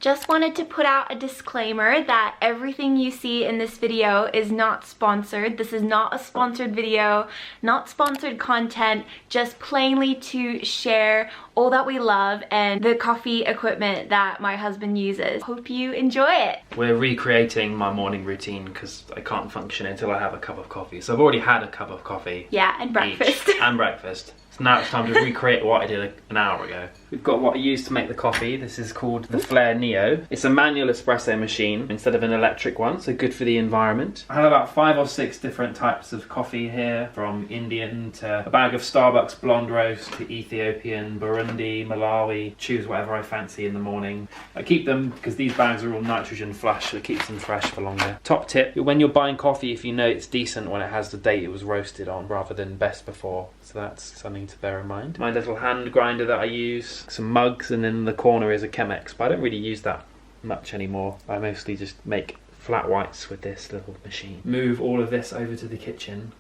Just wanted to put out a disclaimer that everything you see in this video is not sponsored. This is not a sponsored video, not sponsored content, just plainly to share all that we love and the coffee equipment that my husband uses. Hope you enjoy it. We're recreating my morning routine because I can't function until I have a cup of coffee. So I've already had a cup of coffee. Yeah, and breakfast. And breakfast. So now it's time to recreate what I did an hour ago. We've got what I used to make the coffee. This is called the Flair Neo. It's a manual espresso machine instead of an electric one, so good for the environment. I have about 5 or 6 different types of coffee here, from Indian to a bag of Starbucks blonde roast to Ethiopian, Burundi, Malawi. Choose whatever I fancy in the morning. I keep them because these bags are all nitrogen flush, so it keeps them fresh for longer. Top tip, when you're buying coffee, if you know it's decent when it has the date it was roasted on rather than best before. So that's something to bear in mind. My little hand grinder that I use, some mugs, and in the corner is a Chemex, but I don't really use that much anymore. I mostly just make flat whites with this little machine. Move all of this over to the kitchen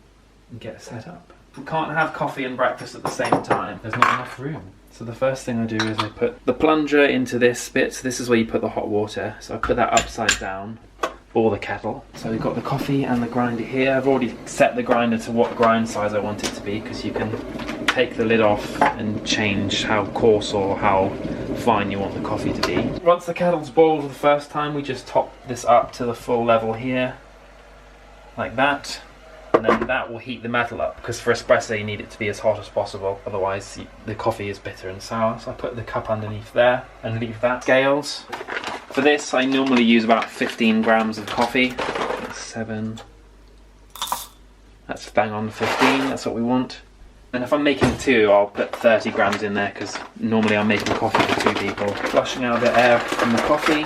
and get set up. We can't have coffee and breakfast at the same time. There's not enough room. So the first thing I do is I put the plunger into this bit. So this is where you put the hot water. So I put that upside down, or the kettle. So we've got the coffee and the grinder here. I've already set the grinder to what grind size I want it to be, because you can take the lid off and change how coarse or how fine you want the coffee to be. Once the kettle's boiled the first time, we just top this up to the full level here, like that. And then that will heat the metal up, because for espresso you need it to be as hot as possible, otherwise the coffee is bitter and sour. So I put the cup underneath there and leave that. Scales. For this I normally use about 15 grams of coffee. 7. That's bang on 15, that's what we want. And if I'm making 2, I'll put 30 grams in there, because normally I'm making coffee for 2 people. Flushing out the air from the coffee,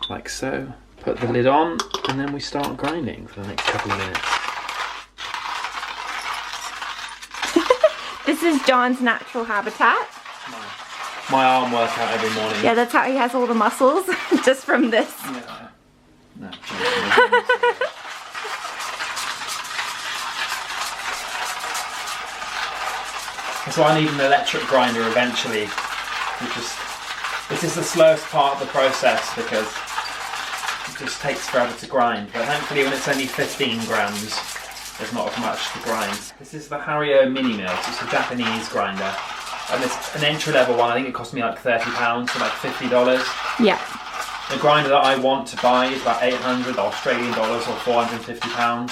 like so. Put the lid on, and then we start grinding for the next couple of minutes. This is John's natural habitat. My arm workout every morning. Yeah, that's how he has all the muscles, just from this. Yeah. No, so I need an electric grinder eventually. This is the slowest part of the process because it just takes forever to grind. But thankfully when it's only 15 grams, there's not as much to grind. This is the HARIO mini mill. It's a Japanese grinder. And it's an entry-level one. I think it cost me like £30, so like $50. Yeah. The grinder that I want to buy is about 800 Australian dollars or £450.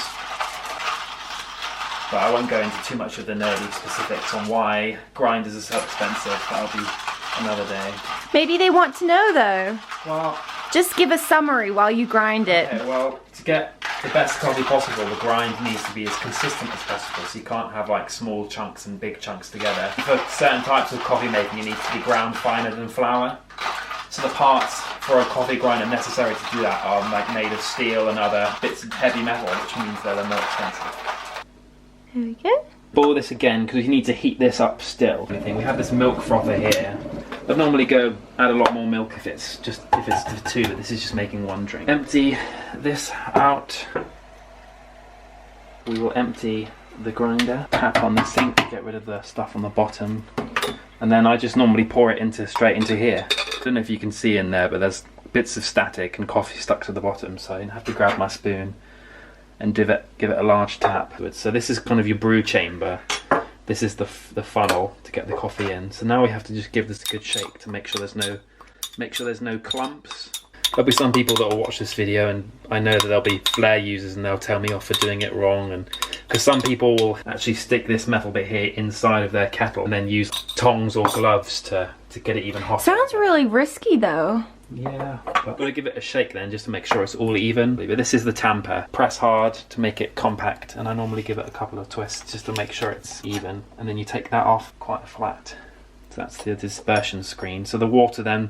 But I won't go into too much of the nerdy specifics on why grinders are so expensive. That'll be another day. Maybe they want to know though. Well, just give a summary while you grind it. Okay, well, to get the best coffee possible, the grind needs to be as consistent as possible. So you can't have like small chunks and big chunks together. For certain types of coffee making, it needs to be ground finer than flour. So the parts for a coffee grinder necessary to do that are like made of steel and other bits of heavy metal, which means they're more expensive. There we go. Boil this again because you need to heat this up still. We have this milk frother here. I'd normally go add a lot more milk if it's for 2, but this is just making 1 drink. Empty this out. We will empty the grinder. Tap on the sink to get rid of the stuff on the bottom. And then I just normally pour it straight into here. I don't know if you can see in there, but there's bits of static and coffee stuck to the bottom, so I have to grab my spoon and give it a large tap. So this is kind of your brew chamber. This is the funnel to get the coffee in. So now we have to just give this a good shake to make sure there's no clumps. There'll be some people that will watch this video, and I know that there'll be Flair users and they'll tell me off for doing it wrong, and because some people will actually stick this metal bit here inside of their kettle and then use tongs or gloves to get it even hotter. Sounds really risky though. Yeah, but I'm going to give it a shake then just to make sure it's all even. But this is the tamper. Press hard to make it compact, and I normally give it a couple of twists just to make sure it's even. And then you take that off quite flat. So that's the dispersion screen. So the water then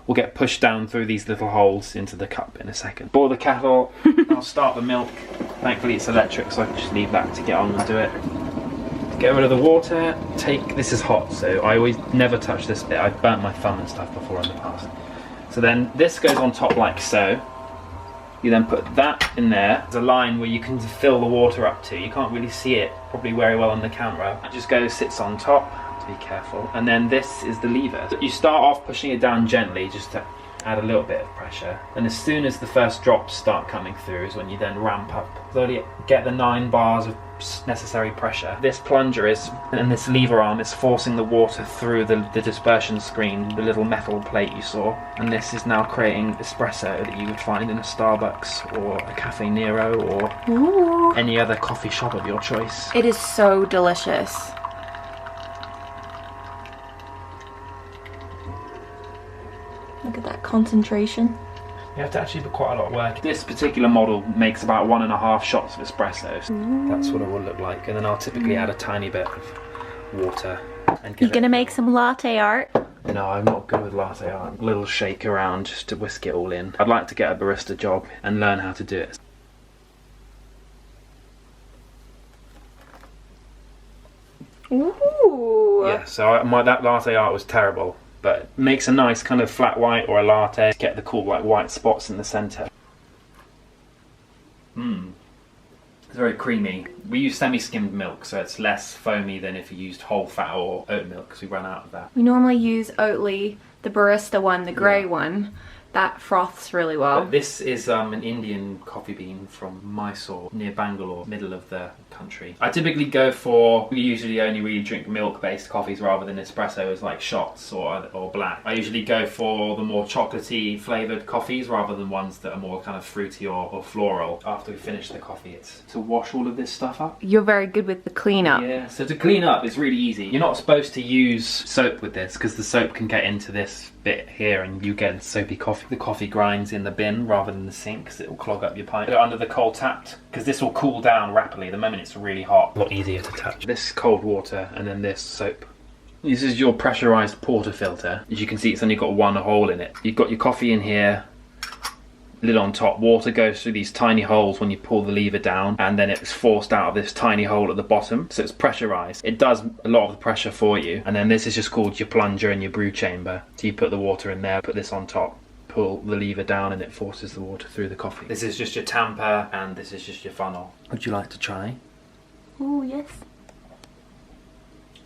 will get pushed down through these little holes into the cup in a second. Boil the kettle. I'll start the milk. Thankfully it's electric, so I can just leave that to get on and do it. Get rid of the water. This is hot, so I always never touch this bit. I've burnt my thumb and stuff before in the past. So then this goes on top like so. You then put that in there. There's a line where you can fill the water up to. You can't really see it probably very well on the camera. It just sits on top, to be careful. And then this is the lever. So you start off pushing it down gently just to add a little bit of pressure. And as soon as the first drops start coming through is when you then ramp up, slowly get the 9 bars of necessary pressure. This plunger is, and this lever arm is forcing the water through the dispersion screen, the little metal plate you saw. And this is now creating espresso that you would find in a Starbucks or a Cafe Nero or any other coffee shop of your choice. It is so delicious. Look at that concentration. You have to actually put quite a lot of work. This particular model makes about 1.5 shots of espresso. That's what it will look like. And then I'll typically add a tiny bit of water. And You gonna make some latte art? No, I'm not good with latte art. A little shake around just to whisk it all in. I'd like to get a barista job and learn how to do it. Ooh. Yeah, so that latte art was terrible. But it makes a nice kind of flat white or a latte. Get the cool like white spots in the centre. It's very creamy. We use semi-skimmed milk, so it's less foamy than if you used whole fat or oat milk, because we ran out of that. We normally use Oatly, the Barista one, the grey one. That froths really well. But this is an Indian coffee bean from Mysore, near Bangalore, middle of the country. I typically go for, we usually only really drink milk-based coffees rather than espressos like shots or black. I usually go for the more chocolatey flavoured coffees rather than ones that are more kind of fruity or floral. After we finish the coffee, it's to wash all of this stuff up. You're very good with the cleanup. Yeah, so to clean up is really easy. You're not supposed to use soap with this because the soap can get into this bit here and you get soapy coffee. The coffee grinds in the bin rather than the sink because it will clog up your pint. Put it under the cold tap because this will cool down rapidly. The moment it's really hot, a lot easier to touch. This cold water and then this soap. This is your pressurised portafilter. As you can see, it's only got 1 hole in it. You've got your coffee in here, lid on top. Water goes through these tiny holes when you pull the lever down, and then it's forced out of this tiny hole at the bottom. So it's pressurised. It does a lot of the pressure for you. And then this is just called your plunger and your brew chamber. So you put the water in there, put this on top, pull the lever down, and it forces the water through the coffee. This is just your tamper, and this is just your funnel. Would you like to try? Oh, yes.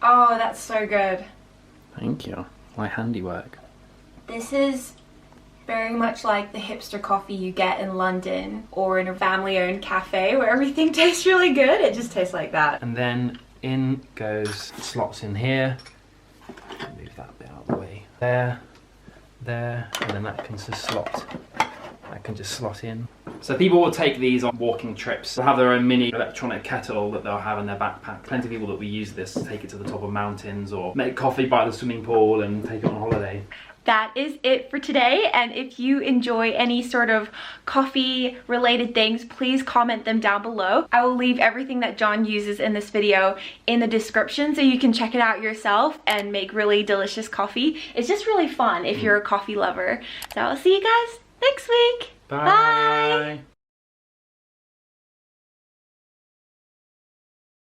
Oh, that's so good. Thank you. My handiwork. This is very much like the hipster coffee you get in London or in a family-owned cafe where everything tastes really good. It just tastes like that. And then in goes slots in here. Move that bit out of the way. There, and then that can just slot. That can just slot in. So people will take these on walking trips. They'll have their own mini electronic kettle that they'll have in their backpack. Plenty of people that we use this take it to the top of mountains or make coffee by the swimming pool and take it on holiday. That is it for today, and if you enjoy any sort of coffee related things, please comment them down below. I will leave everything that John uses in this video in the description so you can check it out yourself and make really delicious coffee. It's just really fun if you're a coffee lover. So I'll see you guys next week. Bye.